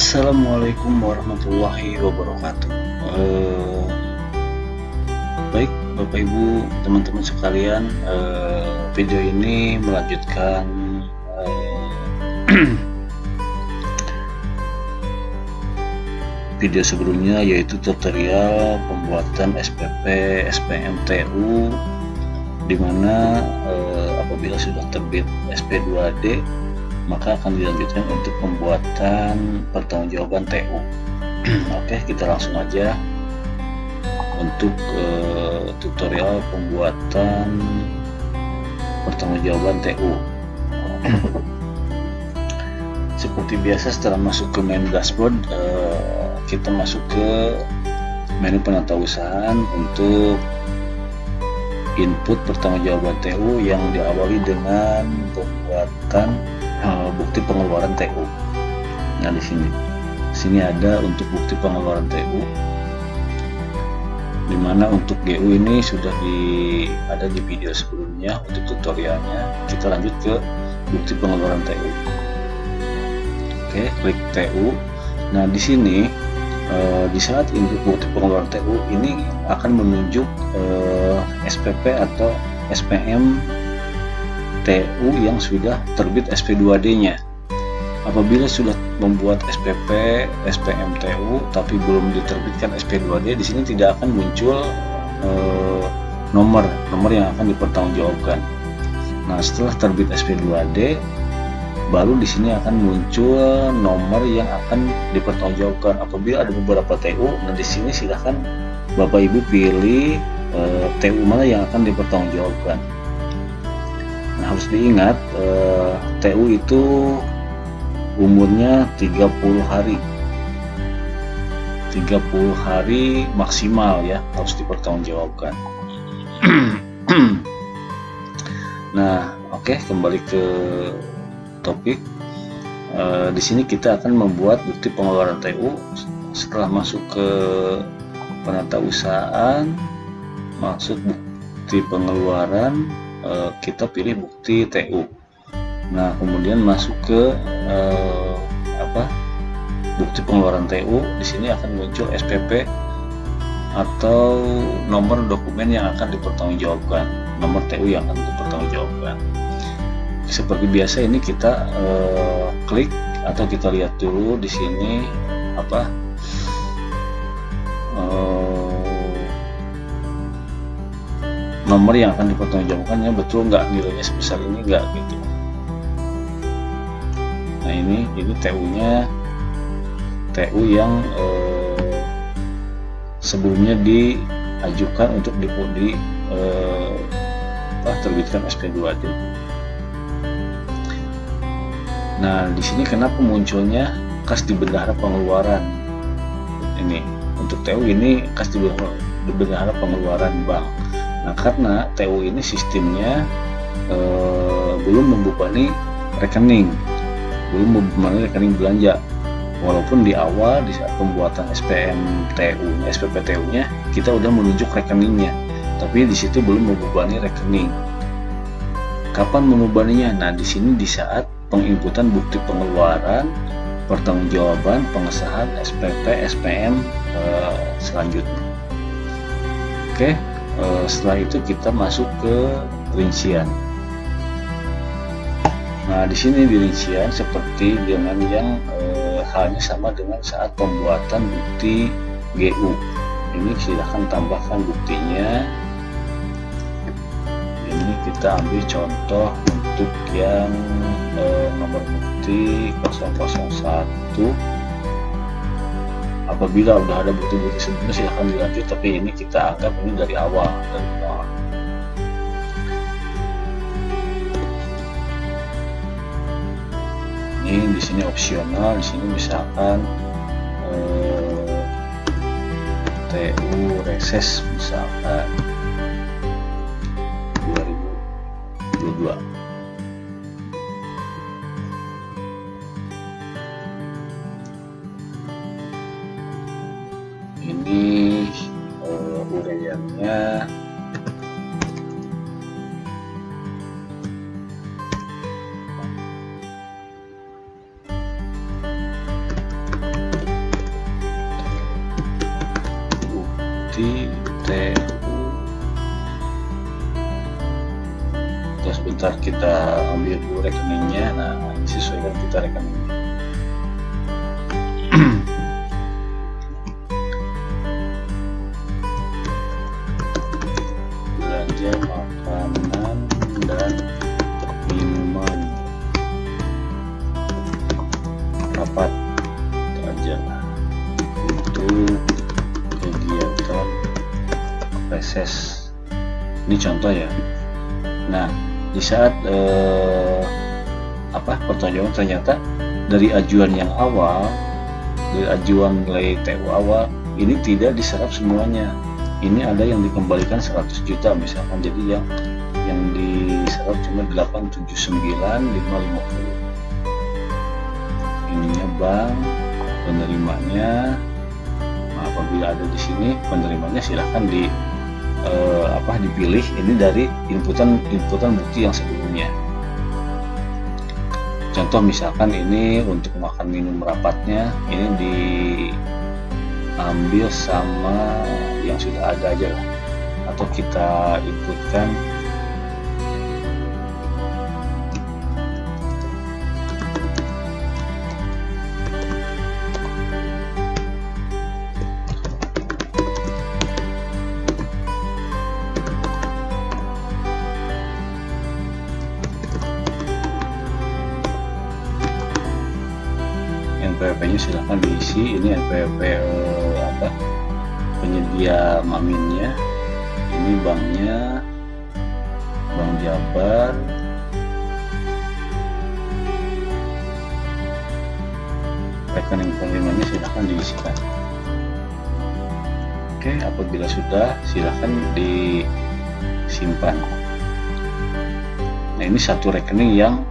Assalamualaikum warahmatullahi wabarakatuh. Baik Bapak Ibu, teman-teman sekalian, video ini melanjutkan video sebelumnya, yaitu tutorial pembuatan SPP SPM TU, dimana apabila sudah terbit SP2D maka akan dilanjutkan untuk pembuatan pertanggungjawaban TU. Oke, kita langsung aja untuk tutorial pembuatan pertanggungjawaban TU. Seperti biasa, setelah masuk ke menu dashboard, kita masuk ke menu penatausahaan untuk input pertanggungjawaban TU yang diawali dengan pembuatan bukti pengeluaran TU. Nah, di sini ada untuk bukti pengeluaran TU, dimana untuk GU ini sudah ada di video sebelumnya untuk tutorialnya. Kita lanjut ke bukti pengeluaran TU. Oke, klik TU. Nah, di sini di saat input bukti pengeluaran TU ini akan menunjuk SPP atau SPM TU yang sudah terbit SP2D-nya. Apabila sudah membuat SPP SPM TU tapi belum diterbitkan SP2D, di sini tidak akan muncul nomor yang akan dipertanggungjawabkan. Nah, setelah terbit SP2D, baru di sini akan muncul nomor yang akan dipertanggungjawabkan. Apabila ada beberapa TU, nah di sini silahkan Bapak Ibu pilih TU mana yang akan dipertanggungjawabkan. Nah, harus diingat TU itu umurnya 30 hari 30 hari maksimal ya, harus dipertanggungjawabkan. Nah, oke, kembali ke topik. Di sini kita akan membuat bukti pengeluaran TU. Setelah masuk ke penatausahaan, maksud bukti pengeluaran, kita pilih bukti TU. Nah, kemudian masuk ke bukti pengeluaran TU. Di sini akan muncul SPP atau nomor dokumen yang akan dipertanggungjawabkan, nomor TU yang akan dipertanggungjawabkan. Seperti biasa, ini kita klik atau kita lihat dulu di sini nomor yang akan dipertanggungjawabkannya betul nggak, nilainya sebesar ini nggak gitu. Nah, ini TU-nya, TU yang sebelumnya diajukan untuk terbitkan SP2D. Nah, di sini kenapa munculnya kas di bendahara pengeluaran? Ini untuk TU ini kas di bendahara pengeluaran bank. Nah, karena TU ini sistemnya belum membebani rekening, belanja. Walaupun di awal di saat pembuatan SPM TU-nya, SPP TU-nya kita udah menunjuk rekeningnya, tapi di situ belum membebani rekening. Kapan membebaninya? Nah, di sini di saat penginputan bukti pengeluaran, pertanggungjawaban, pengesahan SPP SPM selanjutnya. Oke. Setelah itu kita masuk ke rincian. Nah, di sini di rincian seperti dengan yang halnya sama dengan saat pembuatan bukti GU. Ini silahkan tambahkan buktinya. Ini kita ambil contoh untuk yang nomor bukti 001. Apabila udah ada bukti-bukti sebelumnya silahkan dilanjut, tapi ini kita anggap ini dari awal, dari nol. Ini di sini opsional, di sini misalkan TU reses misalkan 2022. Ini uraiannya sebentar kita ambil dulu rekeningnya. Nah, disesuaikan kita rekeningnya. Belanja makanan dan minuman, rapat aja untuk kegiatan reses. Ini contoh ya. Nah, di saat pertanyaan ternyata dari ajuan yang awal, dari ajuan nilai TU awal ini tidak diserap semuanya. Ini ada yang dikembalikan 100 juta misalkan, jadi yang diserap cuma 879.550. Ininya bank, penerimanya. Nah, apabila ada di sini penerimanya, silahkan dipilih ini dari inputan bukti yang sebelumnya. Contoh misalkan ini untuk makan minum rapatnya, ini diambil sama yang sudah ada aja lah, atau kita inputkan NPWP-nya silahkan diisi. Ini NPWP penyedia maminnya, ini banknya, Bank Jabar, rekening penerimanya silahkan diisikan. Oke, apabila sudah silahkan disimpan. Nah, ini satu rekening yang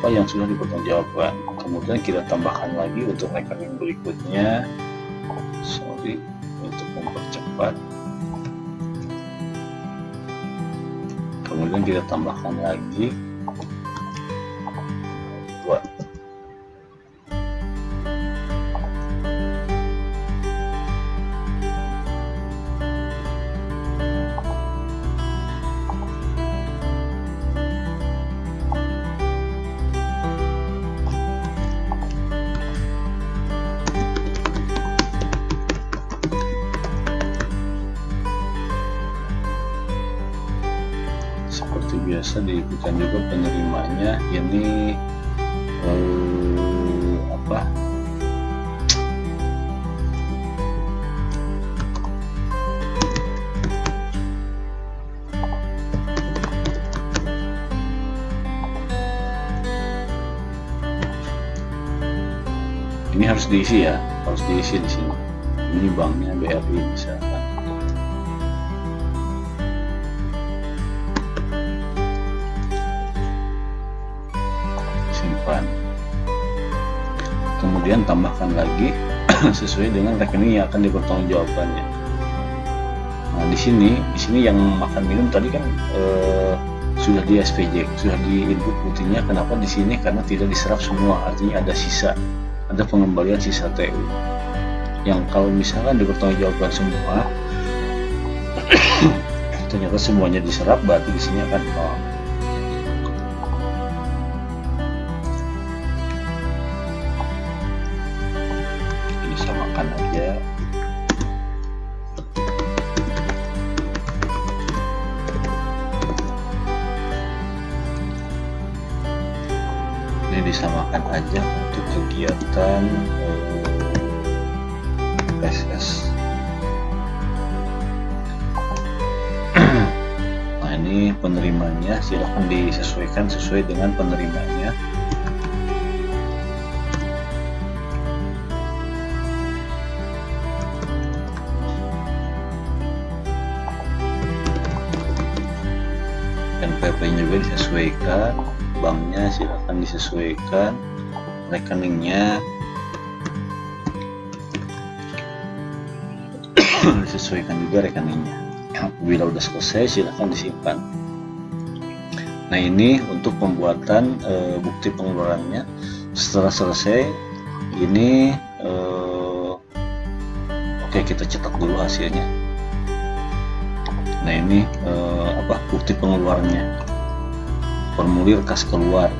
yang sudah dipertanggungjawabkan. Kemudian kita tambahkan lagi untuk rekening berikutnya. Sorry, untuk mempercepat. Kemudian kita tambahkan lagi buat seperti biasa diikutkan juga penerimanya. Ini ini harus diisi ya, harus diisi di sini. Ini banknya BRI misalkan. Kemudian tambahkan lagi sesuai dengan rekening yang akan dipertanggungjawabkannya. Nah, di sini yang makan minum tadi kan sudah di SPJ, sudah di input buktinya. Kenapa di sini? Karena tidak diserap semua, artinya ada sisa, ada pengembalian sisa TU. Yang kalau misalkan dipertanggungjawabkan semua, ternyata semuanya diserap, berarti di sini akan samakan aja. Ini disamakan aja untuk kegiatan SS. Nah, ini penerimanya silahkan disesuaikan sesuai dengan penerimanya. NPWP-nya juga disesuaikan, banknya silahkan disesuaikan, rekeningnya disesuaikan juga rekeningnya. Bila udah selesai silahkan disimpan. Nah, ini untuk pembuatan bukti pengeluarannya. Setelah selesai ini oke, kita cetak dulu hasilnya. Nah, ini bukti pengeluarannya, formulir kas keluar.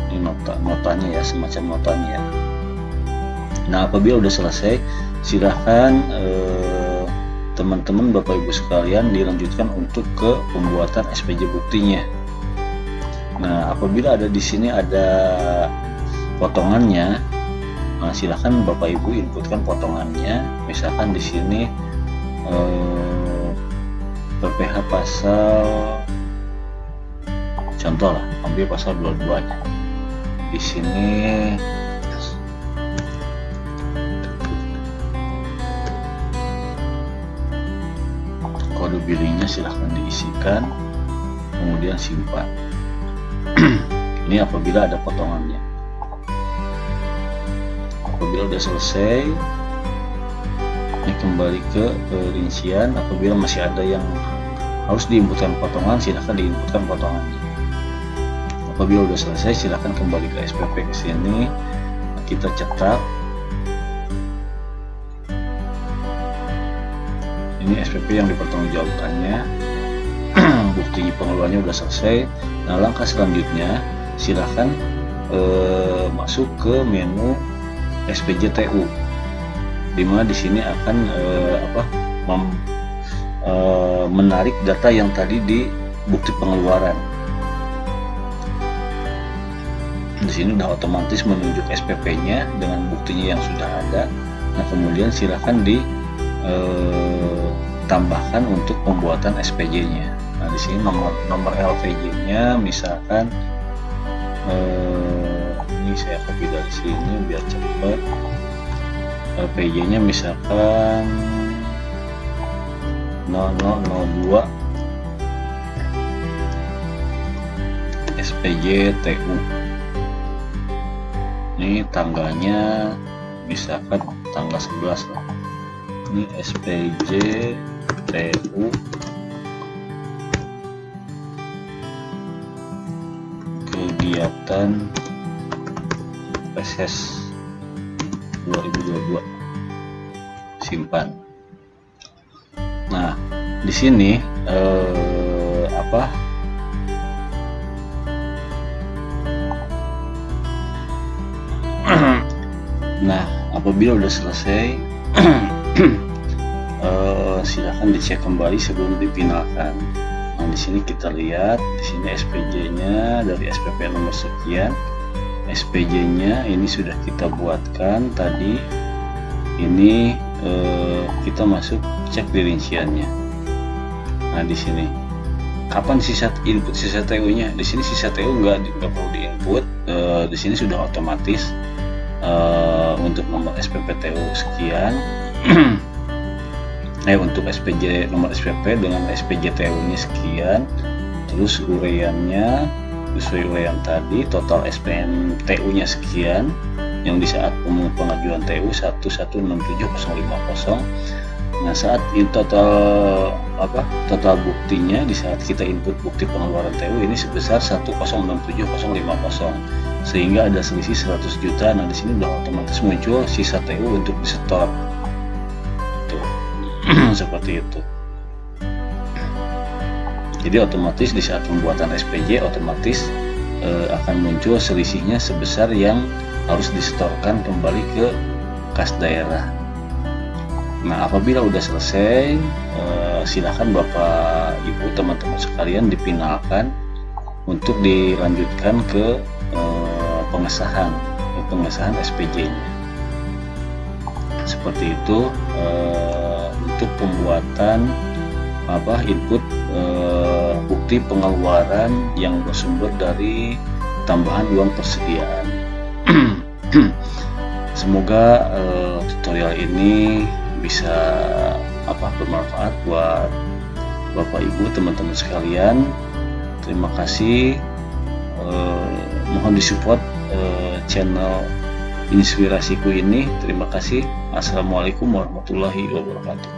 Ini notanya ya, semacam notanya ya. Nah, apabila udah selesai, silahkan teman-teman Bapak Ibu sekalian dilanjutkan untuk ke pembuatan SPJ buktinya. Nah, apabila ada di sini ada potongannya, nah, silahkan Bapak Ibu inputkan potongannya. Misalkan di sini PPh pasal, contoh lah, ambil pasal 22-nya. Di sini kode billingnya silahkan diisikan, kemudian simpan. Ini apabila ada potongannya. Apabila sudah selesai, ini kembali ke rincian. Apabila masih ada yang harus diinputkan potongan, silahkan diinputkan potongannya. Apabila sudah selesai, silahkan kembali ke SPP ke sini. Kita cetak. Ini SPP yang dipertanggungjawabkannya. Bukti pengeluarannya sudah selesai. Nah, langkah selanjutnya silahkan masuk ke menu SPJ TU, dimana di sini akan menarik data yang tadi di bukti pengeluaran. Di sini udah otomatis menunjuk SPP-nya dengan buktinya yang sudah ada. Nah, kemudian silahkan ditambahkan untuk pembuatan SPJ-nya. Nah, di sini nomor LPJ-nya misalkan ini saya copy dari sini biar cepat. LPJ-nya misalkan 0002 SPJ TU. Ini tanggalnya misalkan tanggal 11 lah. Ini SPJ TU kegiatan PSS 2022, simpan. Nah, di sini nah, apabila udah selesai silahkan dicek kembali sebelum dipinalkan. Nah, di sini kita lihat di sini SPJ-nya dari SPP nomor sekian. SPJ-nya ini sudah kita buatkan tadi. Ini kita masuk cek di rinciannya. Nah, di sini kapan input sisa TU-nya? Di sini sisa TU nggak perlu diinput. Di sini sudah otomatis untuk nomor SPP TU sekian. Untuk SPJ nomor SPP dengan SPJ TU-nya sekian, terus uraiannya sesuai uraian tadi, total SPN TU-nya sekian, yang di saat pengajuan TU 1167050. Nah, saat ini total buktinya di saat kita input bukti pengeluaran TU ini sebesar 1067050, sehingga ada selisih 100 juta. Nah, di sini udah otomatis muncul sisa TU untuk disetor. Seperti itu. Jadi otomatis di saat pembuatan SPJ otomatis akan muncul selisihnya sebesar yang harus disetorkan kembali ke kas daerah. Nah, apabila udah selesai, silakan Bapak Ibu teman-teman sekalian dipinalkan untuk dilanjutkan ke pengesahan SPJ-nya. Seperti itu untuk pembuatan input bukti pengeluaran yang bersumber dari tambahan uang persediaan. Semoga tutorial ini bisa bermanfaat buat Bapak Ibu teman-teman sekalian. Terima kasih. Mohon disupport channel Inspirasiku ini. Terima kasih. Assalamualaikum warahmatullahi wabarakatuh.